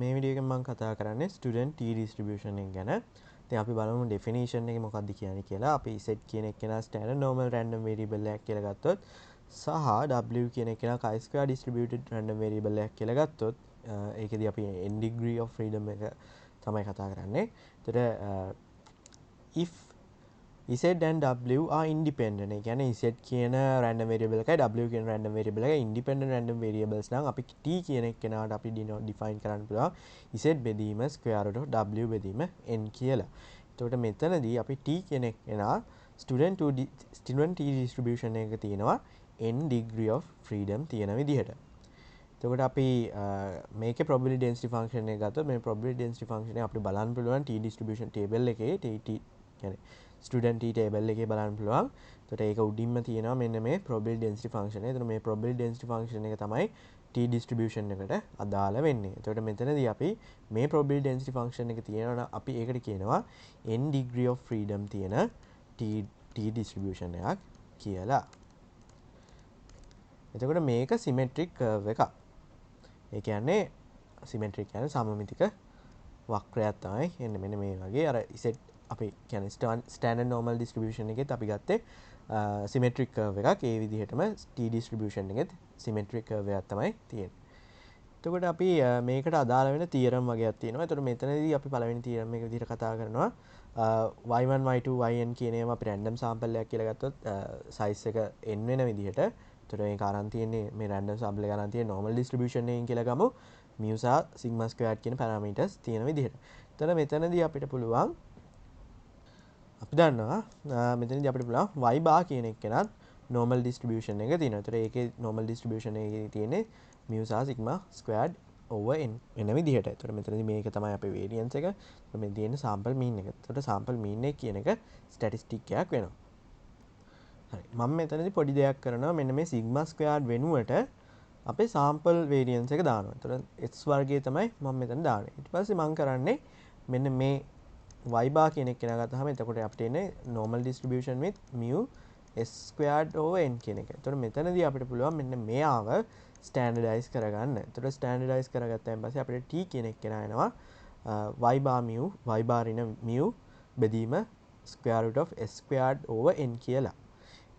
මේ වීඩියෝ එකෙන් මම කතා කරන්නේ student t distribution එක ගැන. ඉතින් අපි බලමු definition එක මොකක්ද කියන්නේ කියලා. අපි z කියන එක කෙනා standard normal random variable එකක් කියලා ගත්තොත් සහ w කියන එක කෙනා chi square distributed random variable එකක් කියලා ගත්තොත් ඒකෙදි අපි n degree of freedom එක තමයි කතා කරන්නේ. එතකොට if z and w are independent. ඒ කියන්නේ z කියන random variable එකයි w කියන random variable එකයි independent random variables නම් අපි t කියන එක කෙනාට අපි define කරන්න පුළුවන් z බෙදීම square root of w බෙදීම n කියලා. එතකොට මෙතනදී අපි t කියන එක කෙනා student t distribution එක තියෙනවා n degree of freedom තියෙන විදිහට. එතකොට අපි මේකේ probability density function එක ගත්තොත් මේ probability density function එක අපිට බලන්න පුළුවන් t distribution table එකේ t කියන්නේ student t table එකේ බලන්න පුළුවන්. එතකොට ඒක උඩින්ම තියෙනවා මෙන්න මේ probability density function එක. එතකොට මේ probability density function එක තමයි t distribution එකට අදාළ වෙන්නේ. එතකොට මෙතනදී අපි මේ probability density function එක තියෙනවා නම් අපි ඒකට කියනවා n degree of freedom තියෙන t distribution එකක් කියලා. එතකොට මේක symmetric curve එකක්. ඒ කියන්නේ symmetric කියන්නේ සමමිතික වක්‍රයක් තමයි එන්නේ මෙන්න මේ වගේ අර z අපි කියන්නේ standard normal distribution එකෙත් අපි ගත්තේ symmetric curve එකක්. ඒ විදිහටම t distribution එකෙත් symmetric curve එකක් තමයි තියෙන්නේ. එතකොට අපි මේකට අදාළ වෙන theorem වගේක් තියෙනවා. එතකොට මෙතනදී අපි පළවෙනි theorem එක විදිහට කතා කරනවා y1 y2 yn කියන ඒවා අපි random sample එකක් කියලා ගත්තොත් size එක n වෙන විදිහට. එතකොට මේක අරන් තියෙන්නේ මේ random sample එක අරන් තියෙන්නේ normal distribution එකකින් කියලා ගමු. mu සහ sigma squared කියන parameters තියෙන විදිහට. එතකොට මෙතනදී අපිට පුළුවන් අපි දන්නවා මෙතනදී අපිට පුළුවන් y bar කියන එක කෙනත් normal distribution එක තියෙනවා. ඒතර ඒකේ normal distribution එකේ තියෙන්නේ mu සහ sigma squared over n වෙන විදිහට. ඒතර මෙතනදී මේක තමයි අපේ variance එක. ඒතර මේ තියෙන sample mean එක. ඒතර sample mean එක කියන එක statistic එකක් වෙනවා. හරි. මම මෙතනදී පොඩි දෙයක් කරනවා. මෙන්න මේ sigma squared වෙනුවට අපේ sample variance එක දානවා. ඒතර x වර්ගය තමයි මම මෙතන දාන්නේ. ඊට පස්සේ මම කරන්නේ මෙන්න මේ y bar කියන එක කෙනා ගත්තාම එතකොට අපිට එන්නේ normal distribution with mu s squared over n කියන එක. එතකොට මෙතනදී අපිට පුළුවන් මෙන්න මෙයාව standardize කරගන්න. එතකොට standardize කරගත්තාන් පස්සේ අපිට t කියන එක කෙනා එනවා y bar in mu බෙදීම square root of s squared over n කියලා.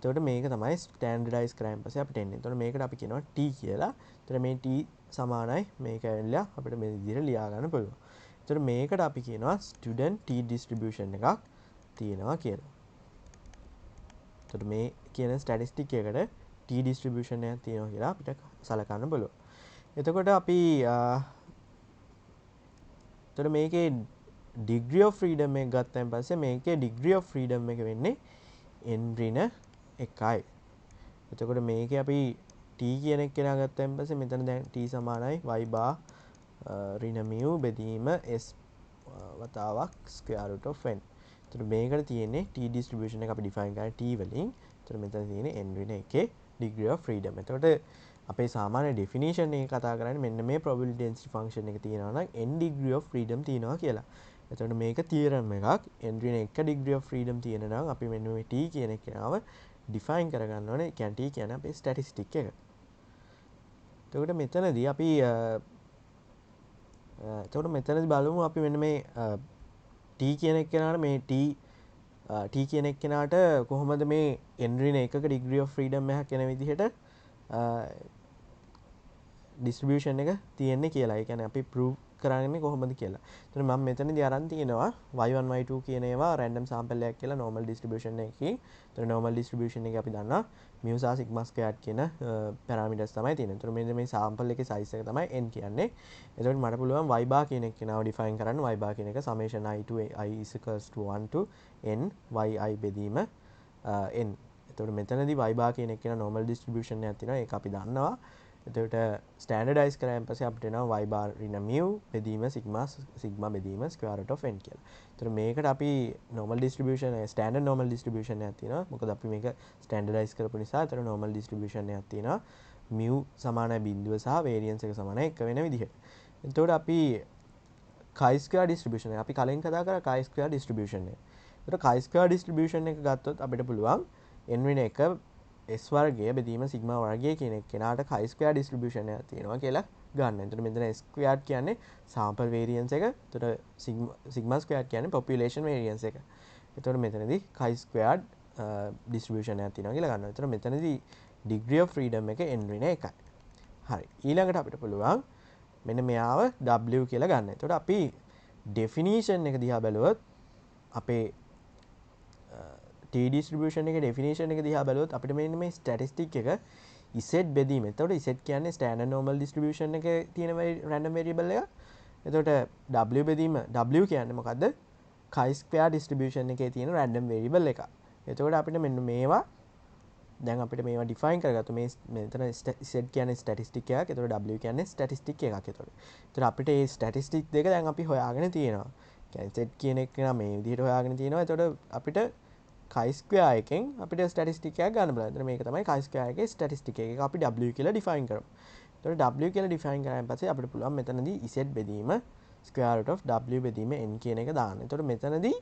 එතකොට මේක තමයි standardize කරාන් පස්සේ අපිට එන්නේ. එතකොට මේකට අපි කියනවා t කියලා. එතකොට මේ t සමානයි මේක ඇවිල්ලා අපිට මේ විදිහට ලියා ගන්න පුළුවන්. එතකොට මේකට අපි කියනවා student t distribution එකක් තියෙනවා කියලා. එතකොට මේ කියන statistic එකට t distribution එකක් තියෙනවා කියලා අපිට සලකන්න බලන්න. එතකොට අපි එතකොට මේකේ degree of freedom එක ගත්තාන් පස්සේ මේකේ degree of freedom එක වෙන්නේ n ඍණ 1යි. එතකොට මේකේ අපි t කියන එක කෙනා ගත්තාන් පස්සේ මෙතන දැන් t සමානයි y bar ඍණ mu බෙදීම s වතාවක් square root of n. එතකොට මේකට තියෙන්නේ t distribution එක අපි define කරන්නේ t වලින්. එතකොට මෙතන තියෙන්නේ n ඍණ 1 degree of freedom. එතකොට අපේ සාමාන්‍ය definition එක කතා කරන්නේ මෙන්න මේ probability density function එක තියෙනවා නම් n degree of freedom තියෙනවා කියලා. එතකොට මේක theorem එකක්. n ඍණ 1 degree of freedom තියෙන නම් අපි මෙන්න මේ t කියන එකව define කරගන්න ඕනේ. කියන්නේ t කියන්නේ අපේ statistic එක. එතකොට මෙතනදී අපි එතකොට මෙතනදී බලමු අපි මෙන්න මේ t කියන එක කෙනාට මේ t කියන එක කෙනාට කොහොමද මේ n ඍණ 1ක degree of freedom එකක් එන විදිහට distribution එක තියෙන්නේ කියලා. ඒ කියන්නේ අපි prove කරන්නේ කොහොමද කියලා. එතකොට මම මෙතනදී අරන් තියෙනවා y1 y2 කියන ඒවා random sample එකක් කියලා normal distribution එකකින්. එතකොට normal distribution එකේ අපි දන්නවා mu සහ sigma squared කියන parameters තමයි තියෙන්නේ. එතකොට මෙන්න මේ sample එකේ size එක තමයි n කියන්නේ. එතකොට මට පුළුවන් y bar කියන එක කෙනාව define කරන්න. y bar කියන එක summation I to I is equals to 1 to n yi බෙදීම n. එතකොට මෙතනදී y bar කියන එක කෙනා normal distribution එකක් තියෙනවා. ඒක අපි දන්නවා. එතකොට standardize කරාන් පස්සේ අපිට එනවා y bar ඍණ mu බෙදීම sigma බෙදීම square root of n කියලා. එතකොට මේකට අපි normal distribution standard normal distribution එකක් තියෙනවා. මොකද අපි මේක standardize කරපු නිසා එතන normal distribution එකක් තියෙනවා. mu සමානයි බිඳුව සහ variance එක සමානයි 1 වෙන විදිහට. එතකොට අපි chi square distribution එක අපි කලින් කතා කරා chi square distribution එක. එතකොට chi square distribution එක ගත්තොත් අපිට පුළුවන් n ඍණ 1 s වර්ගය බෙදීම sigma වර්ගය කියන එක කෙනාට chi square distribution එකක් තියෙනවා කියලා ගන්න. එතකොට මෙතන ස්ක්වයර්ඩ් කියන්නේ sample variance එක. එතකොට sigma squared කියන්නේ population variance එක. එතකොට මෙතනදී chi squared distribution එකක් තියෙනවා කියලා ගන්නවා. එතකොට මෙතනදී degree of freedom එක n ඍණ 1යි. හරි. ඊළඟට අපිට පුළුවන් මෙන්න මෙයාව w කියලා ගන්න. එතකොට අපි definition එක දිහා බැලුවොත් අපේ t distribution එකේ definition එක දිහා බැලුවොත් අපිට මෙන්න මේ statistic එක z බෙදීම. එතකොට z කියන්නේ standard normal distribution එකේ තියෙන random variable එක. එතකොට w බෙදීම w කියන්නේ මොකද්ද? chi square distribution එකේ තියෙන random variable එක. එතකොට අපිට මෙන්න මේවා දැන් අපිට මේවා define කරගත්තු මේ මෙතන z කියන්නේ statistic එකක්. එතකොට w කියන්නේ statistic එකක්. එතකොට අපිට මේ statistic දෙක දැන් අපි හොයාගෙන තියෙනවා. කියන්නේ z කියන එක නම් මේ විදිහට හොයාගෙන තියෙනවා. එතකොට අපිට chi square එකෙන් අපිට statistic එකක් ගන්න බලන්න. එතන මේක තමයි chi square එකේ statistic එක. ඒක අපි w කියලා define කරමු. එතකොට w කියලා define කරාන් පස්සේ අපිට පුළුවන් මෙතනදී z බෙදීම square root of w බෙදීම n කියන එක දාන්න. එතකොට මෙතනදී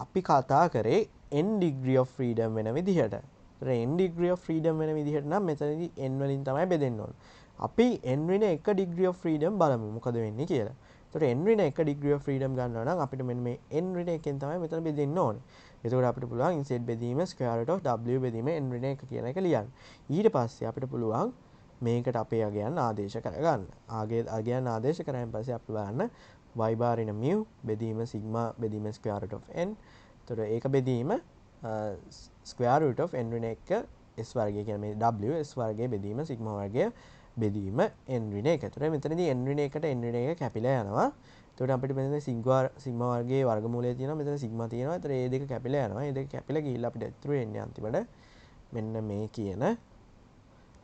අපි කතා කරේ n degree of freedom වෙන විදිහට. එතකොට n degree of freedom වෙන විදිහට නම් මෙතනදී n වලින් තමයි බෙදෙන්න ඕන. අපි n වෙන 1 degree of freedom බලමු මොකද වෙන්නේ කියලා. එතකොට n වෙන 1 degree of freedom ගන්නවා නම් අපිට මෙන්න මේ n වෙන 1කින් තමයි මෙතන බෙදෙන්න ඕනේ. එතකොට අපිට පුළුවන් z බෙදීම square root of w බෙදීම n වෙන 1 කියන එක ලියන්න. ඊට පස්සේ අපිට පුළුවන් මේකට අපේ අගයන් ආදේශ කරගන්න. අගයන් ආදේශ කරාන් පස්සේ අපි බලන්න y bar in mu බෙදීම sigma බෙදීම square root of n. එතකොට ඒක බෙදීම square root of n වෙන 1 s වර්ගය කියන්නේ මේ w s වර්ගය බෙදීම sigma වර්ගය බෙදීම n වෙන 1. එතකොට මෙතනදී n වෙන 1ට n වෙන 1 කැපිලා යනවා. එතකොට අපිට මෙතන sigma වර්ගයේ වර්ගමූලය තියෙනවා. මෙතන sigma තියෙනවා. එතකොට මේ දෙක කැපිලා යනවා. මේ දෙක කැපිලා ගිහිල්ලා අපිට ඉතුරු වෙන්නේ අන්තිමට මෙන්න මේ කියන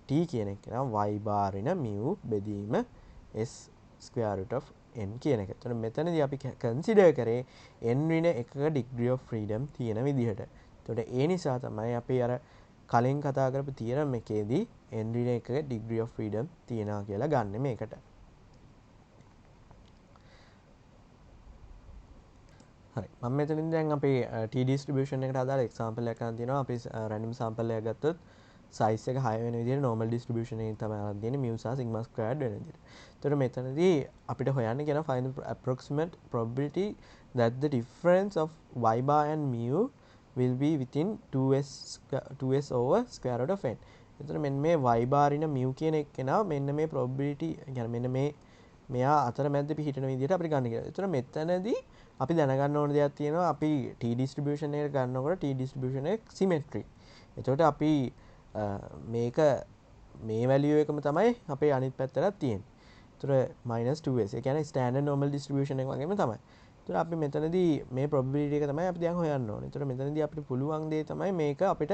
t කියන එක නම් y bar in mu බෙදීම s square root of n කියන එක. එතකොට මෙතනදී අපි consider කරේ n ඍණ 1ක degree of freedom තියෙන විදිහට. එතකොට ඒ නිසා තමයි අපි අර කලින් කතා කරපු theorem එකේදී n ඍණ 1ක degree of freedom තියනවා කියලා ගන්න මේකට. හරි. මම මෙතනින් දැන් අපේ t distribution එකට අදාළ example එකක් ගන්න තියෙනවා. අපි random sample එකක් ගත්තොත් size එක 6 වෙන විදිහට normal distribution එකකින් තමයි අරන් දෙන්නේ mu සහ sigma squared වෙන විදිහට. එතකොට මෙතනදී අපිට හොයන්න කියන find the approximate probability that the difference of y bar and mu will be within 2s over square root of n. එතකොට මෙන්න මේ y bar in mu කියන එක කෙනා මෙන්න මේ probability يعني මෙන්න මේ මෙයා අතරමැද පිහිටන විදිහට අපිට ගන්න කියලා. එතකොට මෙතනදී අපි දැනගන්න ඕන දෙයක් තියෙනවා. අපි t distribution එක ගන්නකොට t distribution එක symmetry. එතකොට අපි මේක මේ value එකම තමයි අපේ අනිත් පැත්තට තියෙන්නේ. එතකොට -2s. ඒ කියන්නේ standard normal distribution එක වගේම තමයි. එතකොට අපි මෙතනදී මේ probability එක තමයි අපි දැන් හොයන්න ඕනේ. එතකොට මෙතනදී අපිට පුළුවන් දේ තමයි මේක අපිට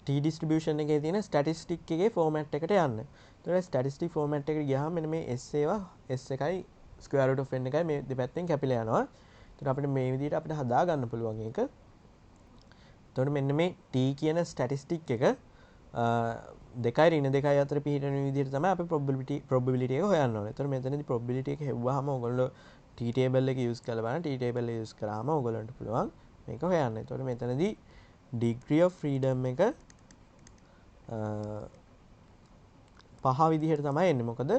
t distribution එකේ තියෙන statistic එකේ format එකට යන්න. එතකොට statistic format එකට ගියාම මෙන්න මේ s ඒවා s එකයි square root of n එකයි මේ දෙපැත්තෙන් කැපිලා යනවා. එතකොට අපිට මේ විදිහට අපිට හදා ගන්න පුළුවන් ඒක. එතකොට මෙන්න මේ t කියන statistic එක 2යි ඍණ 2යි අතර පිහිටන විදිහට තමයි අපි probability එක හොයන්න ඕනේ. එතකොට මෙතනදී probability එක හෙව්වහම ඔයගොල්ලෝ t table එක use කරලා බලන්න. t table එක use කරාම ඔයගොල්ලන්ට පුළුවන් මේක හොයන්න. එතකොට මෙතනදී degree of freedom එක 5 විදිහට තමයි එන්නේ. මොකද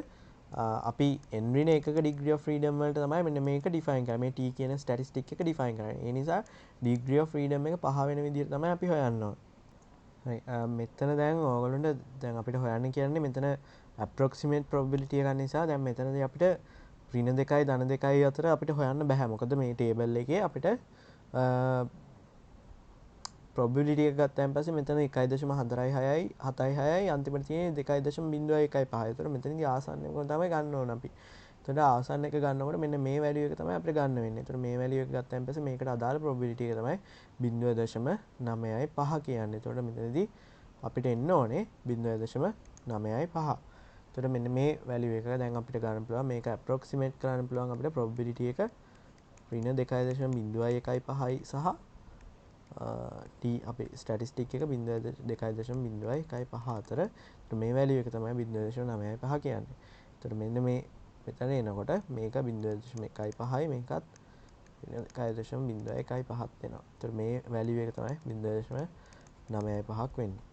අපි n ඍණ 1ක degree of freedom වලට තමයි මෙන්න මේක define කරන්නේ. මේ t කියන statistic එක define කරන්නේ. ඒ නිසා degree of freedom එක 5 වෙන විදිහට තමයි අපි හොයන්න ඕනේ. හරි. මෙතන දැන් ඕගොල්ලන්ට දැන් අපිට හොයන්න කියන්නේ මෙතන approximate probability එක නිසා දැන් මෙතනදී අපිට ඍණ 2යි ධන 2යි අතර අපිට හොයන්න බෑ. මොකද මේ table එකේ අපිට probability එක ගත්තාන් පස්සේ මෙතන 1.46යි 7.6යි අන්තිමට තියෙන්නේ 2.01.5. ඒතර මෙතනදී ආසන්න එක තමයි ගන්න ඕන අපි. එතකොට ආසන්න එක ගන්නකොට මෙන්න මේ value එක තමයි අපිට ගන්න වෙන්නේ. එතකොට මේ value එක ගත්තාන් පස්සේ මේකට අදාළ probability එක තමයි 0.95 කියන්නේ. එතකොට මෙතනදී අපිට එන්න ඕනේ 0.95. එතකොට මෙන්න මේ value එක දැන් අපිට ගන්න පුළුවන්. මේක approximate කරන්න පුළුවන් අපිට probability එක ඍණ 2.01.5යි සහ t අපේ ස්ටැටිස්ටික් එක 0.2.01.5 අතර. මේ value එක තමයි 0.95 කියන්නේ. එතකොට මෙන්න මේ මෙතන එනකොට මේක 0.15යි මේකත් 1.01.5 වෙනවා. එතකොට මේ value එක තමයි 0.95ක් වෙන්නේ.